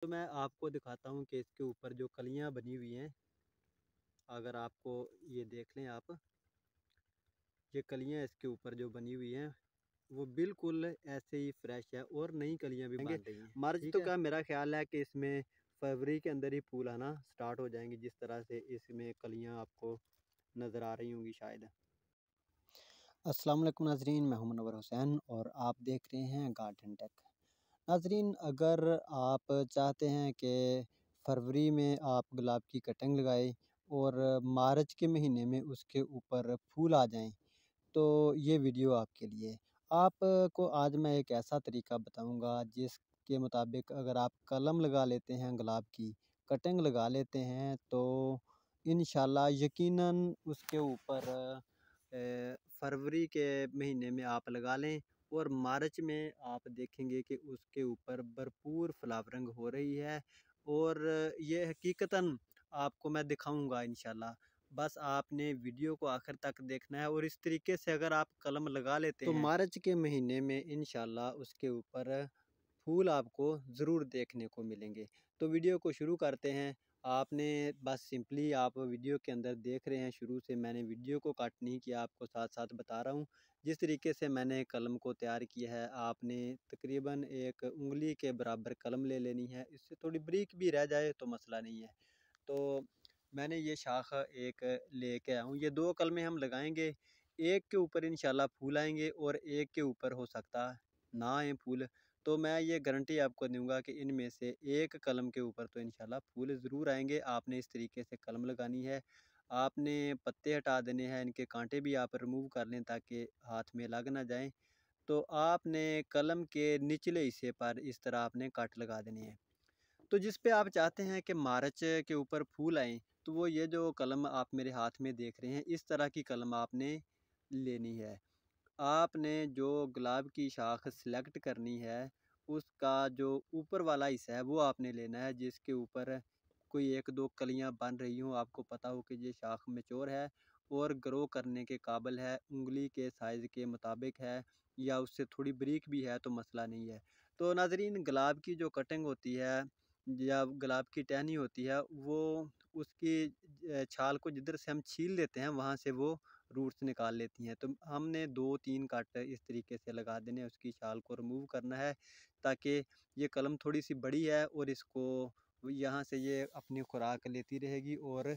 तो मैं आपको दिखाता हूँ कि इसके ऊपर जो कलियाँ बनी हुई हैं, अगर आपको ये देख लें आप, ये कलियाँ इसके ऊपर जो बनी हुई हैं वो बिल्कुल ऐसे ही फ्रेश है और नई कलियाँ भी बन रही हैं। मार्च ठीक तो है। क्या, मेरा ख्याल है कि इसमें फरवरी के अंदर ही फूल आना स्टार्ट हो जाएंगे, जिस तरह से इसमें कलियाँ आपको नज़र आ रही होंगी शायद। अस्सलाम वालेकुम नाजरीन, मैं हूं मुनव्वर हुसैन और आप देख रहे हैं गार्डन टेक। नाजरीन, अगर आप चाहते हैं कि फरवरी में आप गुलाब की कटिंग लगाएं और मार्च के महीने में उसके ऊपर फूल आ जाएं, तो ये वीडियो आपके लिए। आपको आज मैं एक ऐसा तरीका बताऊंगा जिसके मुताबिक अगर आप कलम लगा लेते हैं, गुलाब की कटिंग लगा लेते हैं, तो इंशाल्लाह यकीनन उसके ऊपर फरवरी के महीने में आप लगा लें और मार्च में आप देखेंगे कि उसके ऊपर भरपूर फ्लावरिंग हो रही है। और ये हकीकतन आपको मैं दिखाऊंगा इंशाल्लाह। बस आपने वीडियो को आखिर तक देखना है और इस तरीके से अगर आप कलम लगा लेते तो हैं मार्च के महीने में इंशाल्लाह उसके ऊपर फूल आपको ज़रूर देखने को मिलेंगे। तो वीडियो को शुरू करते हैं। आपने बस सिंपली आप वीडियो के अंदर देख रहे हैं, शुरू से मैंने वीडियो को कट नहीं किया, आपको साथ-साथ बता रहा हूँ। जिस तरीके से मैंने कलम को तैयार किया है, आपने तकरीबन एक उँगली के बराबर कलम ले लेनी है। इससे थोड़ी बारीक भी रह जाए तो मसला नहीं है। तो मैंने ये शाख एक लेके आया हूँ। ये 2 कलमें हम लगाएँगे, एक के ऊपर इंशाल्लाह फूल आएँगे और एक के ऊपर हो सकता ना आएँ फूल। तो मैं ये गारंटी आपको दूँगा कि इनमें से एक कलम के ऊपर तो इंशाल्लाह फूल ज़रूर आएँगे। आपने इस तरीके से कलम लगानी है। आपने पत्ते हटा देने हैं, इनके कांटे भी आप रिमूव कर लें ताकि हाथ में लग ना जाएँ। तो आपने कलम के निचले हिस्से पर इस तरह आपने कट लगा देने हैं। तो जिस पे आप चाहते हैं कि मार्च के ऊपर फूल आएँ, तो वो ये जो कलम आप मेरे हाथ में देख रहे हैं, इस तरह की कलम आपने लेनी है। आपने जो गुलाब की शाख सेलेक्ट करनी है, उसका जो ऊपर वाला हिस्सा है वो आपने लेना है, जिसके ऊपर कोई 1-2 कलियाँ बन रही हों, आपको पता हो कि ये शाख मैच्योर है और ग्रो करने के काबिल है, उँगली के साइज़ के मुताबिक है या उससे थोड़ी बारीक भी है तो मसला नहीं है। तो नाज़रीन, गुलाब की जो कटिंग होती है या गुलाब की टहनी होती है, वो उसकी छाल को जिधर से हम छील लेते हैं, वहाँ से वो रूट्स निकाल लेती हैं। तो हमने 2-3 कट इस तरीके से लगा देने हैं, उसकी छाल को रिमूव करना है ताकि ये कलम थोड़ी-सी बड़ी है और इसको यहाँ से ये अपनी खुराक लेती रहेगी और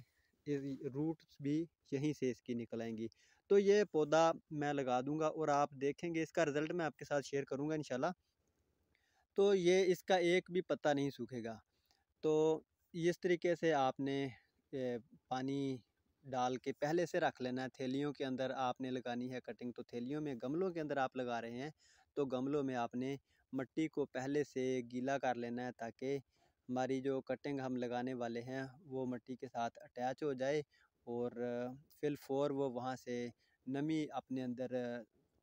रूट्स भी यहीं से इसकी निकल आएँगी। तो ये पौधा मैं लगा दूँगा और आप देखेंगे, इसका रिज़ल्ट मैं आपके साथ शेयर करूँगा इंशाल्लाह। तो ये इसका एक भी पत्ता नहीं सूखेगा। तो इस तरीके से आपने पानी डाल के पहले से रख लेना है। थैलियों के अंदर आपने लगानी है कटिंग, तो थैलियों में, गमलों के अंदर आप लगा रहे हैं तो गमलों में आपने मट्टी को पहले से गीला कर लेना है ताकि हमारी जो कटिंग हम लगाने वाले हैं वो मट्टी के साथ अटैच हो जाए और फिल फोर वो वहाँ से नमी अपने अंदर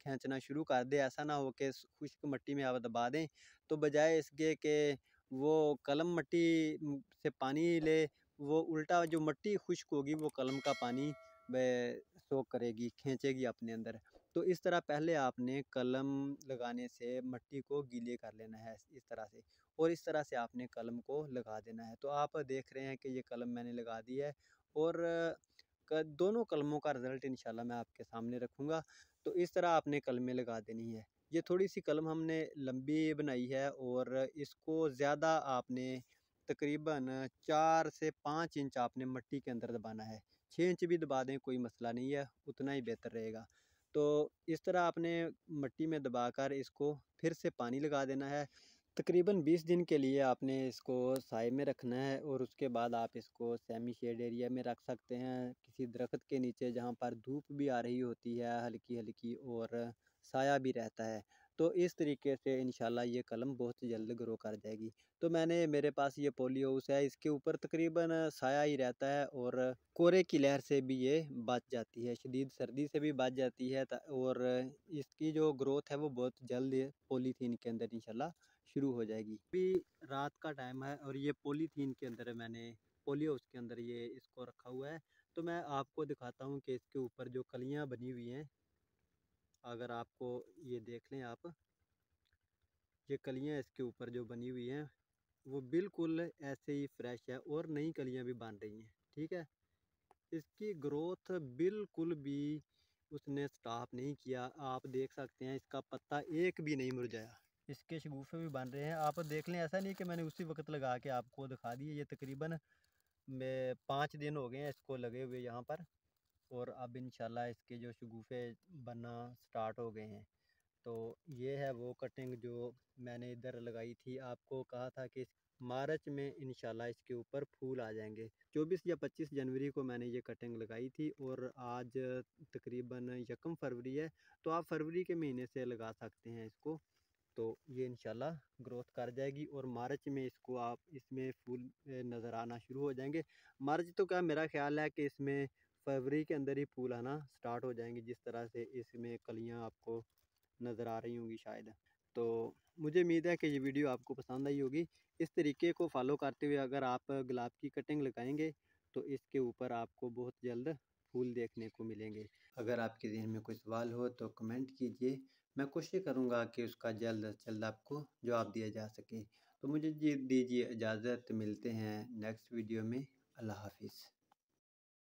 खींचना शुरू कर दे। ऐसा ना हो कि खुश्क मट्टी में आप दबा दें, तो बजाय इसके कि वो कलम मट्टी से पानी ले, वो उल्टा जो मट्टी खुश्क होगी वो कलम का पानी सोख करेगी, खींचेगी अपने अंदर। तो इस तरह पहले आपने कलम लगाने से मट्टी को गीले कर लेना है इस तरह से, और इस तरह से आपने कलम को लगा देना है। तो आप देख रहे हैं कि ये कलम मैंने लगा दी है और दोनों कलमों का रिज़ल्ट इंशाल्लाह मैं आपके सामने रखूँगा। तो इस तरह आपने कलमें लगा देनी है। ये थोड़ी सी कलम हमने लंबी बनाई है और इसको ज़्यादा आपने तकरीबन 4 से 5 इंच आपने मट्टी के अंदर दबाना है। 6 इंच भी दबा दें कोई मसला नहीं है, उतना ही बेहतर रहेगा। तो इस तरह आपने मट्टी में दबाकर इसको फिर से पानी लगा देना है। तकरीबन 20 दिन के लिए आपने इसको साए में रखना है और उसके बाद आप इसको सेमी शेड एरिया में रख सकते हैं, किसी दरख्त के नीचे जहाँ पर धूप भी आ रही होती है हल्की-हल्की और साया भी रहता है। तो इस तरीके से इंशाल्लाह ये कलम बहुत जल्द ग्रो कर जाएगी। तो मेरे पास ये पॉली हाउस है, इसके ऊपर तकरीबन साया ही रहता है और कोहरे की लहर से भी ये बच जाती है, शदीद सर्दी से भी बच जाती है और इसकी जो ग्रोथ है वो बहुत जल्द पॉलीथीन के अंदर इंशाल्लाह शुरू हो जाएगी। अभी रात का टाइम है और ये पॉलीथीन के अंदर मैंने पॉली हाउस के अंदर ये इसको रखा हुआ है। तो मैं आपको दिखाता हूँ कि इसके ऊपर जो कलियाँ बनी हुई हैं, अगर आपको ये देख लें आप, ये कलियाँ इसके ऊपर जो बनी हुई हैं वो बिल्कुल ऐसे ही फ्रेश है और नई कलियां भी बन रही हैं। ठीक है, इसकी ग्रोथ बिल्कुल भी उसने स्टॉप नहीं किया। आप देख सकते हैं इसका पत्ता एक भी नहीं मुरझाया, इसके शगुफे भी बन रहे हैं। आप देख लें, ऐसा नहीं कि मैंने उसी वक्त लगा के आपको दिखा दिए। ये तकरीबन 5 दिन हो गए हैं इसको लगे हुए यहाँ पर, और अब इंशाल्लाह इसके जो शगुफे बनना स्टार्ट हो गए हैं। तो ये है वो कटिंग जो मैंने इधर लगाई थी। आपको कहा था कि मार्च में इंशाल्लाह इसके ऊपर फूल आ जाएंगे। 24 या 25 जनवरी को मैंने ये कटिंग लगाई थी और आज तकरीबन 1 फरवरी है। तो आप फरवरी के महीने से लगा सकते हैं इसको। तो ये इंशाल्लाह ग्रोथ कर जाएगी और मार्च में इसको आप इसमें फूल नज़र आना शुरू हो जाएंगे। मार्च तो क्या, मेरा ख्याल है कि इसमें फरवरी के अंदर ही फूल आना स्टार्ट हो जाएंगे, जिस तरह से इसमें कलियां आपको नज़र आ रही होंगी शायद। तो मुझे उम्मीद है कि ये वीडियो आपको पसंद आई होगी। इस तरीके को फॉलो करते हुए अगर आप गुलाब की कटिंग लगाएंगे तो इसके ऊपर आपको बहुत जल्द फूल देखने को मिलेंगे। अगर आपके ज़हन में कोई सवाल हो तो कमेंट कीजिए, मैं कोशिश करूँगा कि उसका जल्द से जल्द आपको जवाब दिया जा सके। तो मुझे दीजिए इजाज़त, मिलते हैं नेक्स्ट वीडियो में। अल्लाह हाफिज़।